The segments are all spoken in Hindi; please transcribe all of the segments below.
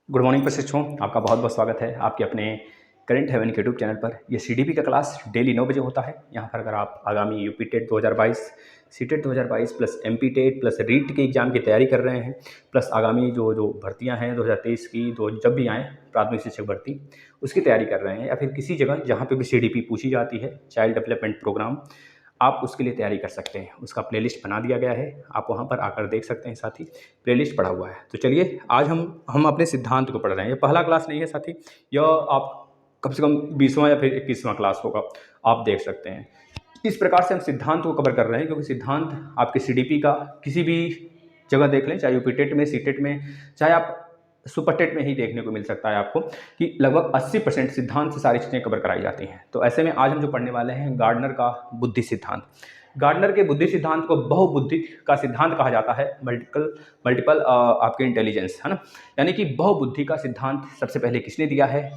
गुड मॉर्निंग प्रशिक्षुओं, आपका बहुत बहुत स्वागत है आपके अपने करंट हेवन के यूट्यूब चैनल पर। ये सीडीपी का क्लास डेली 9 बजे होता है। यहाँ पर अगर आप आगामी UP TET 2022, CTET 2022 plus MP TET plus REET के एग्जाम की तैयारी कर रहे हैं, प्लस आगामी जो भर्तियाँ हैं 2023 की, तो जब भी आएँ प्राथमिक शिक्षक भर्ती, उसकी तैयारी कर रहे हैं, या फिर किसी जगह जहाँ पर भी सीडीपी पूछी जाती है, चाइल्ड डेवलपमेंट प्रोग्राम, आप उसके लिए तैयारी कर सकते हैं। उसका प्लेलिस्ट बना दिया गया है, आप वहाँ पर आकर देख सकते हैं साथी, प्लेलिस्ट पड़ा हुआ है। तो चलिए आज हम अपने सिद्धांत को पढ़ रहे हैं। ये पहला क्लास नहीं है साथी, यह आप कम से कम 20वां या फिर 21वां क्लास होगा, आप देख सकते हैं। इस प्रकार से हम सिद्धांत को कवर कर रहे हैं, क्योंकि सिद्धांत आपके सीडीपी का किसी भी जगह देख लें, चाहे यूपी टेट में, सीटेट में, चाहे आप सुपर टेट में ही देखने को मिल सकता है आपको, कि लगभग 80% सिद्धांत से सारी चीज़ें कवर कराई जाती हैं। तो ऐसे में आज हम जो पढ़ने वाले हैं गार्डनर का बुद्धि सिद्धांत। गार्डनर के बुद्धि सिद्धांत को बहुबुद्धि का सिद्धांत कहा जाता है, मल्टीपल आपके इंटेलिजेंस, है ना। यानी कि बहुबुद्धि का सिद्धांत सबसे पहले किसने दिया है?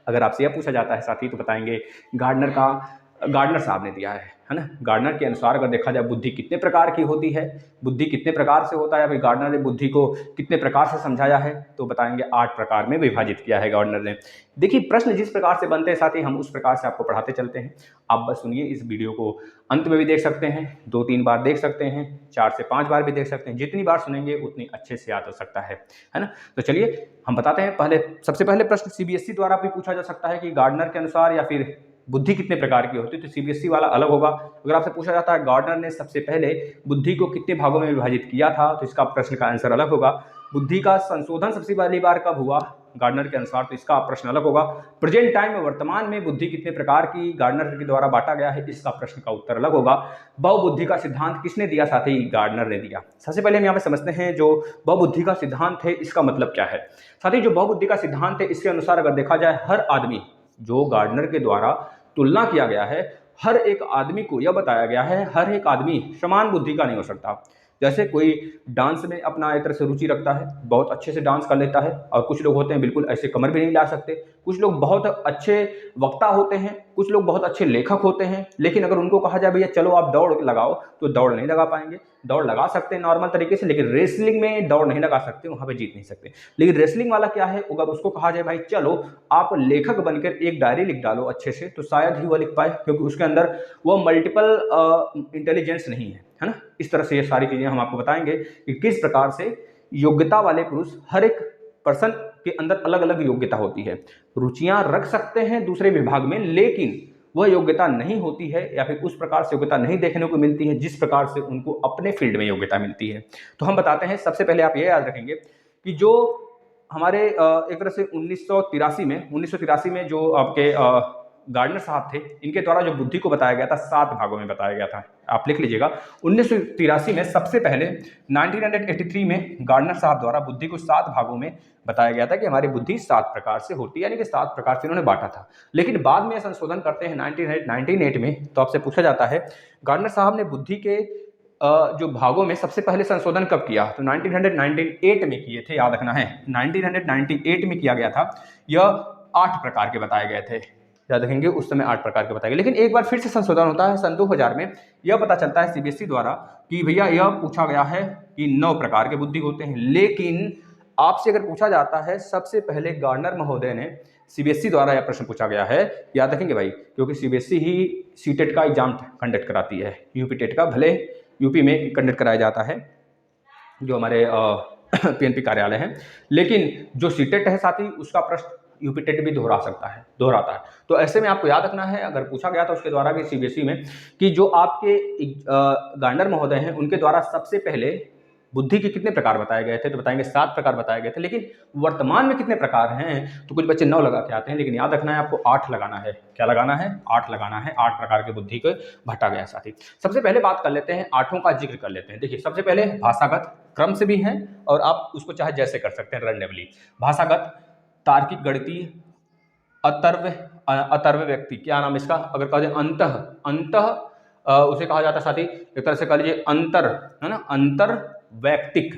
अगर आपसे यह पूछा जाता है साथी, तो बताएंगे गार्डनर साहब ने दिया है ना। गार्डनर के अनुसार अगर देखा जाए बुद्धि कितने प्रकार की होती है, बुद्धि कितने प्रकार से होता है, भाई गार्डनर ने बुद्धि को कितने प्रकार से समझाया है, तो बताएंगे 8 प्रकार में विभाजित किया है गार्डनर ने। देखिए, प्रश्न जिस प्रकार से बनते हैं साथी, हम उस प्रकार से आपको पढ़ाते चलते हैं। आप बस सुनिए, इस वीडियो को अंत में भी देख सकते हैं, 2-3 बार देख सकते हैं, 4 से 5 बार भी देख सकते हैं। जितनी बार सुनेंगे उतनी अच्छे से याद हो सकता है ना। तो चलिए हम बताते हैं। सबसे पहले प्रश्न सीबीएसई द्वारा भी पूछा जा सकता है कि गार्डनर के अनुसार या फिर बुद्धि कितने प्रकार की होती है, तो सीबीएसई वाला अलग होगा। अगर आपसे पूछा जाता है गार्डनर ने सबसे पहले बुद्धि को कितने भागों में विभाजित किया था, तो इसका प्रश्न का आंसर अलग होगा। बुद्धि का संशोधन सबसे पहली बार कब हुआ गार्डनर के अनुसार, तो इसका प्रश्न अलग होगा। प्रेजेंट टाइम में, वर्तमान में बुद्धि कितने प्रकार की गार्डनर के द्वारा बांटा गया है, इसका प्रश्न का उत्तर अलग होगा। बहुबुद्धि का सिद्धांत किसने दिया साथी? गार्डनर ने दिया। सबसे पहले हम यहाँ पे समझते हैं जो बहुबुद्धि का सिद्धांत है इसका मतलब क्या है साथी। जो बहुबुद्धि का सिद्धांत है, इसके अनुसार अगर देखा जाए, हर आदमी, जो गार्डनर के द्वारा तुलना किया गया है, हर एक आदमी को यह बताया गया है, हर एक आदमी समान बुद्धि का नहीं हो सकता। जैसे कोई डांस में अपना एक तरह से रुचि रखता है, बहुत अच्छे से डांस कर लेता है, और कुछ लोग होते हैं बिल्कुल ऐसे कमर भी नहीं ला सकते। कुछ लोग बहुत अच्छे वक्ता होते हैं, कुछ लोग बहुत अच्छे लेखक होते हैं, लेकिन अगर उनको कहा जाए भैया चलो आप दौड़ लगाओ, तो दौड़ नहीं लगा पाएंगे। दौड़ लगा सकते हैं नॉर्मल तरीके से, लेकिन रेसलिंग में दौड़ नहीं लगा सकते, वहां पे जीत नहीं सकते। लेकिन रेसलिंग वाला क्या है, अगर उसको कहा जाए भाई चलो आप लेखक बनकर एक डायरी लिख डालो अच्छे से, तो शायद ही वह लिख पाए, क्योंकि उसके अंदर वो मल्टीपल इंटेलिजेंस नहीं है ना। इस तरह से ये सारी चीजें हम आपको बताएंगे कि किस प्रकार से योग्यता वाले पुरुष, हर एक पर्सन के अंदर अलग अलग योग्यता होती है। रुचियां रख सकते हैं दूसरे विभाग में, लेकिन वह योग्यता नहीं होती है, या फिर उस प्रकार से योग्यता नहीं देखने को मिलती है जिस प्रकार से उनको अपने फील्ड में योग्यता मिलती है। तो हम बताते हैं, सबसे पहले आप ये याद रखेंगे कि जो हमारे एक तरह से 1983 में जो आपके गार्डनर साहब थे, इनके द्वारा जो बुद्धि को बताया गया था 7 भागों में बताया गया था। आप लिख लीजिएगा, 1983 में सबसे पहले 1983 में गार्डनर साहब द्वारा बुद्धि को 7 भागों में बताया गया था कि हमारी बुद्धि 7 प्रकार से होती है, यानी कि 7 प्रकार से उन्होंने बांटा था। लेकिन बाद में संशोधन करते हैं 1908 में, तो आपसे पूछा जाता है गार्डनर साहब ने बुद्धि के जो भागों में सबसे पहले संशोधन कब किया, तो 1998 में किए थे, याद रखना है 1998 में किया गया था। यह 8 प्रकार के बताए गए थे, याद रखेंगे, उस समय 8 प्रकार के बताए गए। लेकिन एक बार फिर से संशोधन होता है सन 2000 में, यह पता चलता है सीबीएसई द्वारा कि भैया यह पूछा गया है कि 9 प्रकार के बुद्धि होते हैं। लेकिन आपसे अगर पूछा जाता है, सबसे पहले गार्डनर महोदय ने, सीबीएसई द्वारा यह प्रश्न पूछा गया है, याद रखेंगे भाई, क्योंकि सीबीएसई ही सीटेट का एग्जाम कंडक्ट कराती है, यूपी टेट का भले यूपी में कंडक्ट कराया जाता है, जो हमारे पीएनपी कार्यालय है, लेकिन जो सीटेट है साथी, उसका प्रश्न यूपी टेट भी दोहराता है। तो ऐसे में आपको याद रखना है, अगर पूछा गया था उसके द्वारा भी सीबीएसई में, कि जो आपके गार्डनर महोदय हैं, उनके द्वारा सबसे पहले बुद्धि के कितने प्रकार बताए गए थे, तो बताएंगे 7 प्रकार बताए गए थे। लेकिन वर्तमान में कितने प्रकार हैं, तो कुछ बच्चे 9 लगा के आते हैं, लेकिन याद रखना है आपको 8 लगाना है। क्या लगाना है? 8 लगाना है। 8 प्रकार की बुद्धि को बांटा गया साथी। सबसे पहले बात कर लेते हैं, 8 का जिक्र कर लेते हैं। देखिए, सबसे पहले भाषागत क्रम से भी है, और आप उसको चाहे जैसे कर सकते हैं, रैंडमली। भाषागत, तार्किक, गणितीय, अतर्व व्यक्ति, क्या नाम इसका, अगर कहा जाए अंतः उसे कहा जाता है साथी, एक तरह से कह लीजिए अंतर, है ना, अंतर्वैक्तिक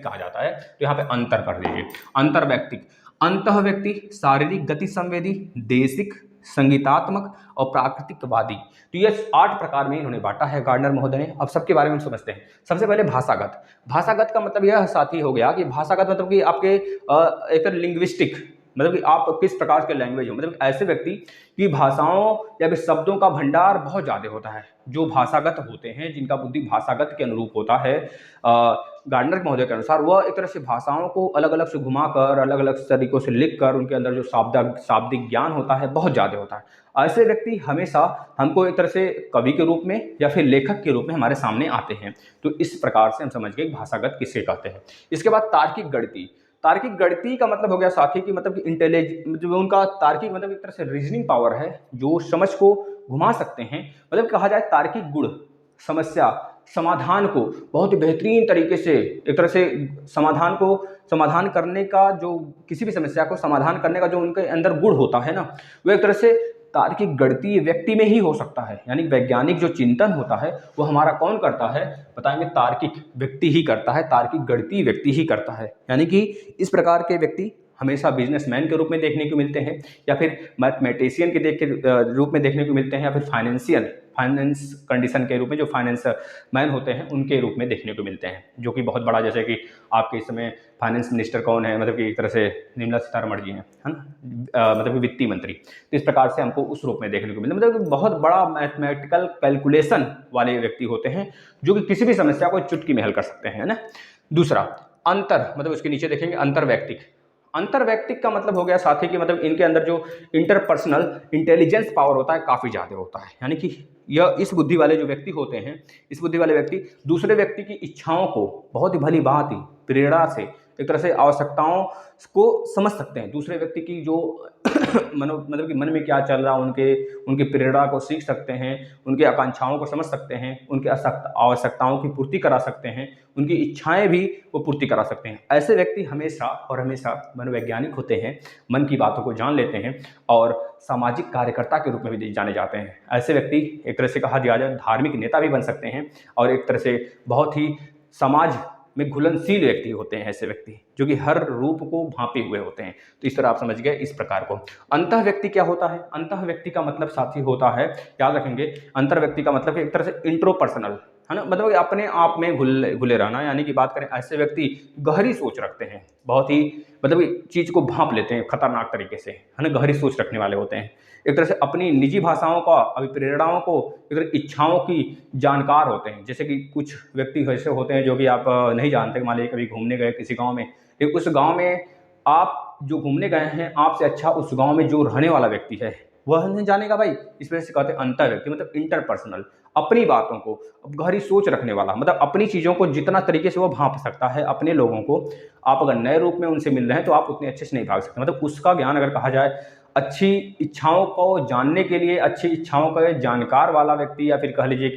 कहा जाता है, तो यहाँ पे अंतर कर दीजिए, अंतर्वैक्तिक। अंतः व्यक्ति, शारीरिक, गति संवेदी, देशिक, संगीतात्मक और प्राकृतिकवादी। तो ये 8 प्रकार में इन्होंने बांटा है गार्डनर महोदय ने। अब सबके बारे में हम समझते हैं। सबसे पहले भाषागत। भाषागत का मतलब यह साथी हो गया कि भाषागत मतलब कि आपके एक लिंग्विस्टिक, मतलब कि आप किस प्रकार के लैंग्वेज हो, मतलब ऐसे व्यक्ति की भाषाओं या फिर शब्दों का भंडार बहुत ज़्यादा होता है, जो भाषागत होते हैं, जिनका बुद्धि भाषागत के अनुरूप होता है। गार्डनर महोदय के अनुसार वह एक तरह से भाषाओं को अलग अलग से घुमाकर, अलग अलग तरीकों से लिखकर, उनके अंदर जो शाब्दिक ज्ञान होता है बहुत ज़्यादा होता है। ऐसे व्यक्ति हमेशा हमको एक तरह से कवि के रूप में या फिर लेखक के रूप में हमारे सामने आते हैं। तो इस प्रकार से हम समझ गए भाषागत किसे कहते हैं। इसके बाद तार्किक गणिती। तार्किक गणिती का मतलब हो गया साथी कि मतलब कि इंटेलिजेंस, जो उनका तार्किक मतलब एक तरह से रीजनिंग पावर है, जो समझ को घुमा सकते हैं। मतलब कहा जाए तार्किक गुण, समस्या समाधान को बहुत ही बेहतरीन तरीके से एक तरह से समाधान करने का, जो किसी भी समस्या को समाधान करने का जो उनके अंदर गुण होता है ना, वो एक तरह से तार्किक गणितीय व्यक्ति में ही हो सकता है। यानी वैज्ञानिक जो चिंतन होता है वो हमारा कौन करता है बताएंगे, तार्किक व्यक्ति ही करता है, तार्किक गणितीय व्यक्ति ही करता है। यानी कि इस प्रकार के व्यक्ति हमेशा बिजनेसमैन के रूप में देखने को मिलते हैं, या फिर मैथमेटिशियन के रूप में देखने को मिलते हैं, या फिर फाइनेंस कंडीशन के रूप में जो फाइनेंस मैन होते हैं उनके रूप में देखने को मिलते हैं, जो कि बहुत बड़ा, जैसे कि आपके इस समय फाइनेंस मिनिस्टर कौन है, मतलब कि एक तरह से निर्मला सीतारमण जी हैं, है ना, मतलब कि वित्तीय मंत्री। तो इस प्रकार से हमको उस रूप में देखने को मिलता है, मतलब कि बहुत बड़ा मैथमेटिकल कैलकुलेशन वाले व्यक्ति होते हैं, जो कि किसी भी समस्या को चुटकी में हल कर सकते हैं, है ना। दूसरा अंतर, मतलब उसके नीचे देखेंगे अंतर्वैयक्तिक। अंतर्वैयक्तिक का मतलब हो गया साथी कि मतलब इनके अंदर जो इंटरपर्सनल इंटेलिजेंस पावर होता है काफ़ी ज़्यादा होता है। यानी कि यह इस बुद्धि वाले जो व्यक्ति होते हैं, इस बुद्धि वाले व्यक्ति दूसरे व्यक्ति की इच्छाओं को बहुत ही भली भांति प्रेरणा से, एक तरह से आवश्यकताओं को समझ सकते हैं। दूसरे व्यक्ति की जो मतलब कि मन में क्या चल रहा है, उनकी प्रेरणा को सीख सकते हैं, उनकी आकांक्षाओं को समझ सकते हैं, उनकी आवश्यकताओं की पूर्ति करा सकते हैं, उनकी इच्छाएं भी वो पूर्ति करा सकते हैं। ऐसे व्यक्ति हमेशा और हमेशा मनोवैज्ञानिक होते हैं, मन की बातों को जान लेते हैं और सामाजिक कार्यकर्ता के रूप में भी जाने जाते हैं। ऐसे व्यक्ति एक तरह से कहा दिया जाए धार्मिक नेता भी बन सकते हैं, और एक तरह से बहुत ही समाज में घुलनशील व्यक्ति होते हैं ऐसे व्यक्ति, जो कि हर रूप को भांपे हुए होते हैं। तो इस तरह आप समझ गए इस प्रकार को। अंतः व्यक्ति क्या होता है? अंतः व्यक्ति का मतलब साथी होता है, याद रखेंगे, अंतर व्यक्ति का मतलब एक तरह से इंट्रोपर्सनल, है ना, मतलब अपने आप में घुले रहना। यानी कि बात करें, ऐसे व्यक्ति गहरी सोच रखते हैं, बहुत ही मतलब चीज़ को भांप लेते हैं खतरनाक तरीके से, है ना, गहरी सोच रखने वाले होते हैं। एक तरह से अपनी निजी भाषाओं का, अभिप्रेरणाओं को, एक तरह इच्छाओं की जानकार होते हैं। जैसे कि कुछ व्यक्ति ऐसे होते हैं जो कि आप नहीं जानते, मान लीजिए कभी घूमने गए किसी गांव में, लेकिन उस गांव में आप जो घूमने गए हैं, आपसे अच्छा उस गांव में जो रहने वाला व्यक्ति है वह नहीं जानेगा भाई। इस वजह से कहते हैं अंतर व्यक्ति, मतलब इंटरपर्सनल, अपनी बातों को गहरी सोच रखने वाला, मतलब अपनी चीज़ों को जितना तरीके से वो भांप सकता है अपने लोगों को। आप अगर नए रूप में उनसे मिल रहे हैं तो आप उतने अच्छे से नहीं भाग सकते। मतलब उसका ज्ञान अगर कहा जाए, अच्छी इच्छाओं को जानने के लिए, अच्छी इच्छाओं का जानकार वाला व्यक्ति, या फिर कह लीजिए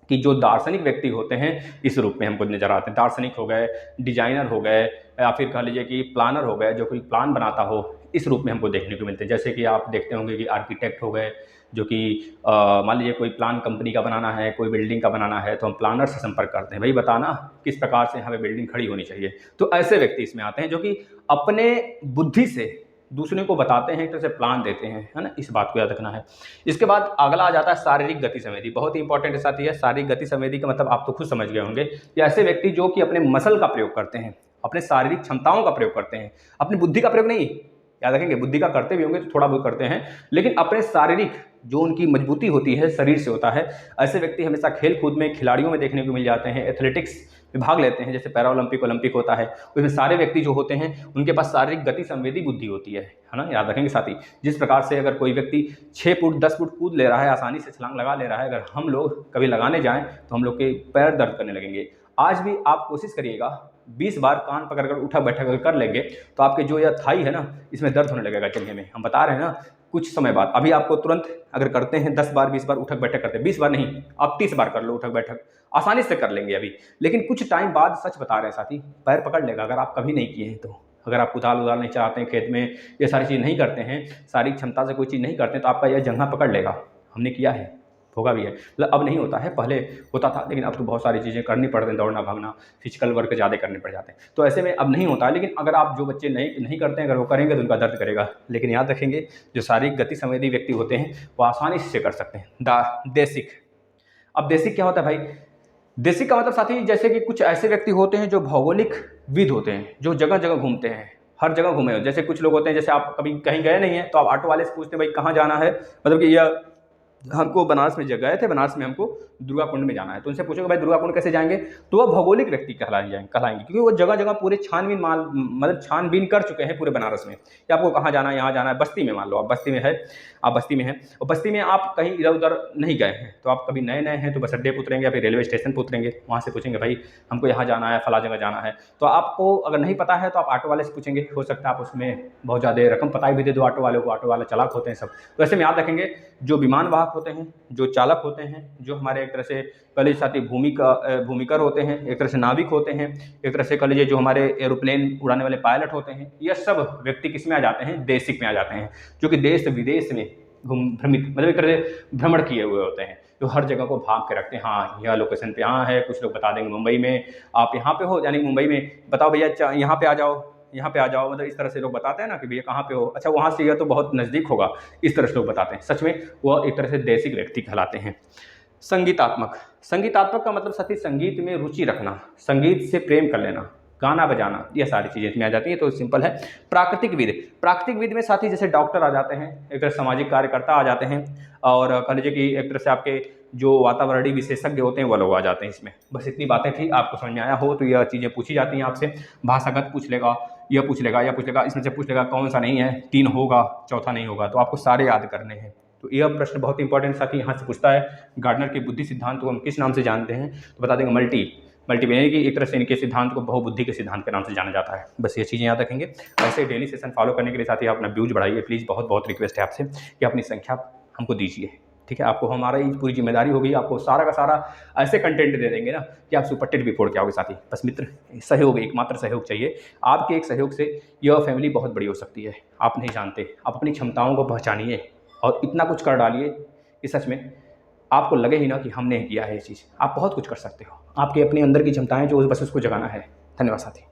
कि जो दार्शनिक व्यक्ति होते हैं इस रूप में हमको नजर आते हैं। दार्शनिक हो गए, डिजाइनर हो गए, या फिर कह लीजिए कि प्लानर हो गए, जो कोई प्लान बनाता हो, इस रूप में हमको देखने को मिलते हैं। जैसे कि आप देखते होंगे कि आर्किटेक्ट हो गए, जो कि मान लीजिए कोई प्लान कंपनी का बनाना है, कोई बिल्डिंग का बनाना है, तो हम प्लानर से संपर्क करते हैं, भाई बताना किस प्रकार से हमें बिल्डिंग खड़ी होनी चाहिए। तो ऐसे व्यक्ति इसमें आते हैं जो कि अपने बुद्धि से दूसरे को बताते हैं, एक तरह से प्लान देते हैं, है ना, इस बात को याद रखना है। इसके बाद अगला आ जाता है शारीरिक गति संवेदी। बहुत ही इंपॉर्टेंट साथी है शारीरिक गति संवेदी का मतलब आप तो खुद समझ गए होंगे कि ऐसे व्यक्ति जो कि अपने मसल का प्रयोग करते हैं, अपने शारीरिक क्षमताओं का प्रयोग करते हैं, अपनी बुद्धि का प्रयोग नहीं। याद रखेंगे, बुद्धि का करते भी होंगे तो थोड़ा बहुत करते हैं, लेकिन अपने शारीरिक जो उनकी मजबूती होती है शरीर से होता है। ऐसे व्यक्ति हमेशा खेल कूद में, खिलाड़ियों में देखने को मिल जाते हैं, एथलेटिक्स में भाग लेते हैं, जैसे पैरा ओलंपिक होता है, उसमें सारे व्यक्ति जो होते हैं उनके पास शारीरिक गति संवेदी बुद्धि होती है ना। याद रखेंगे साथी, जिस प्रकार से अगर कोई व्यक्ति 6 फुट 10 फुट कूद ले रहा है, आसानी से छलांग लगा ले रहा है, अगर हम लोग कभी लगाने जाएं तो हम लोग के पैर दर्द करने लगेंगे। आज भी आप कोशिश करिएगा, 20 बार कान पकड़कर उठक बैठक कर लेंगे तो आपके जो यह थाई है ना, इसमें दर्द होने लगेगा जंघे में। हम बता रहे हैं ना, कुछ समय बाद, अभी आपको तुरंत अगर करते हैं 10 बार 20 बार उठक बैठक करते हैं, 20 बार नहीं, आप 30 बार कर लो उठक बैठक, आसानी से कर लेंगे अभी। लेकिन कुछ टाइम बाद, सच बता रहे हैं साथी, पैर पकड़ लेगा। अगर आप कभी नहीं किए हैं तो, अगर आप कुदाल उदाल नहीं चलाते हैं खेत में, ये सारी चीज़ नहीं करते हैं, शारीरिक क्षमता से कोई चीज़ नहीं करते हैं, तो आपका यह जंघा पकड़ लेगा। हमने किया है, होगा भी है, मतलब अब नहीं होता है, पहले होता था, लेकिन अब तो बहुत सारी चीज़ें करनी पड़ रही हैं, दौड़ना भागना, फिजिकल वर्क ज़्यादा करने पड़ जाते हैं, तो ऐसे में अब नहीं होता है। लेकिन अगर आप जो बच्चे नहीं करते हैं, अगर वो करेंगे तो उनका दर्द करेगा। लेकिन याद रखेंगे, जो शारीरिक गति संवेदी व्यक्ति होते हैं वो आसानी से कर सकते हैं। बेसिक। अब बेसिक क्या होता है भाई? बेसिक का मतलब साथी जैसे कि कुछ ऐसे व्यक्ति होते हैं जो भौगोलिक विद होते हैं, जो जगह जगह घूमते हैं, हर जगह घूमे हो। जैसे कुछ लोग होते हैं, जैसे आप कभी कहीं गए नहीं हैं तो आप ऑटो वाले से पूछते हैं भाई कहाँ जाना है, मतलब कि यह हमको बनारस में गए थे, बनारस में हमको दुर्गा कुंड में जाना है, तो उनसे पूछोगे भाई दुर्गा कुंड कैसे जाएंगे, तो वह भौगोलिक व्यक्ति कहलाएंगे, क्योंकि वो जगह जगह पूरे मतलब छानबीन कर चुके हैं पूरे बनारस में कि आपको कहाँ जाना है, यहाँ जाना है। बस्ती में मान लो आप बस्ती में है, आप बस्ती में हैं और बस्ती में आप कहीं इधर उधर नहीं गए हैं, तो आप कभी नए नए हैं तो बस अड्डे पर उतरेंगे या फिर रेलवे स्टेशन पर उतरेंगे, वहाँ से पूछेंगे भाई हमको यहाँ जाना है, फला जगह जाना है। तो आपको अगर नहीं पता है तो आप ऑटो वाले से पूछेंगे, हो सकता है आप उसमें बहुत ज़्यादा रकम पता भी दे दो ऑटो वाले को, ऑटो वाले चालाक होते हैं सब। तो ऐसे में याद रखेंगे, जो विमान वाहक होते हैं, जो चालक होते हैं, जो हमारे एक तरह से कह लीजिए साथी भूमिकर होते हैं, एक तरह से नाविक होते हैं, एक तरह से कह लीजिए जो हमारे एरोप्लेन उड़ाने वाले पायलट होते हैं, यह सब व्यक्ति किस में आ जाते हैं? बेसिक में आ जाते हैं, जो कि देश विदेश में मतलब एक तरह से भ्रमण किए हुए होते हैं, जो हर जगह को भाग के रखते हैं। हाँ, यह लोकेशन पे यहाँ है, कुछ लोग बता देंगे मुंबई में, आप यहाँ पे हो, यानी मुंबई में बताओ भैया यहाँ पे आ जाओ, यहाँ पे आ जाओ, मतलब इस तरह से लोग बताते हैं ना कि भैया कहाँ पे हो, अच्छा वहाँ से यह तो बहुत नज़दीक होगा, इस तरह से लोग बताते हैं। सच में वह एक तरह से देसिक व्यक्ति कहलाते हैं। संगीतात्मक का मतलब साथी संगीत में रुचि रखना, संगीत से प्रेम कर लेना, गाना बजाना, ये सारी चीज़ें इसमें आ जाती हैं, तो सिंपल है। प्राकृतिक विद में साथी जैसे डॉक्टर आ जाते हैं, एक तरह सामाजिक कार्यकर्ता आ जाते हैं, और कह लीजिए कि एक तरह से आपके जो वातावरणीय विशेषज्ञ होते हैं वो लोग आ जाते हैं इसमें। बस इतनी बातें थी, आपको समझ में आया हो तो यह चीज़ें पूछी जाती हैं आपसे। भाषागत पूछ लेगा, यह पूछ लेगा, इसमें से पूछ लेगा कौन सा नहीं है, 3 होगा, चौथा नहीं होगा, तो आपको सारे याद करने हैं। तो यह प्रश्न बहुत इंपॉर्टेंट साथी यहाँ से पूछता है, गार्डनर के बुद्धि सिद्धांत को हम किस नाम से जानते हैं, तो बता देंगे मल्टी यानी कि एक तरह से इनके सिद्धांत को बहुबुद्धि के सिद्धांत के नाम से जाना जाता है। बस ये चीज़ें याद रखेंगे। ऐसे डेली सेशन फॉलो करने के लिए साथी आप अपना व्यूज बढ़ाइए प्लीज़, बहुत बहुत रिक्वेस्ट है आपसे कि अपनी संख्या हमको दीजिए, ठीक है। आपको हमारा ये पूरी जिम्मेदारी होगी, आपको सारा का सारा ऐसे कंटेंट दे देंगे ना कि आप सुपर टेट भी फोड़ के आओगे साथी। बस मित्र, सहयोग, एकमात्र सहयोग चाहिए। आपके एक सहयोग से यह फैमिली बहुत बड़ी हो सकती है, आप नहीं जानते। आप अपनी क्षमताओं को पहचानिए और इतना कुछ कर डालिए कि सच में आपको लगे ही ना कि हमने किया है ये चीज़। आप बहुत कुछ कर सकते हो, आपके अपने अंदर की क्षमताएं जो बस उसको जगाना है। धन्यवाद साथी।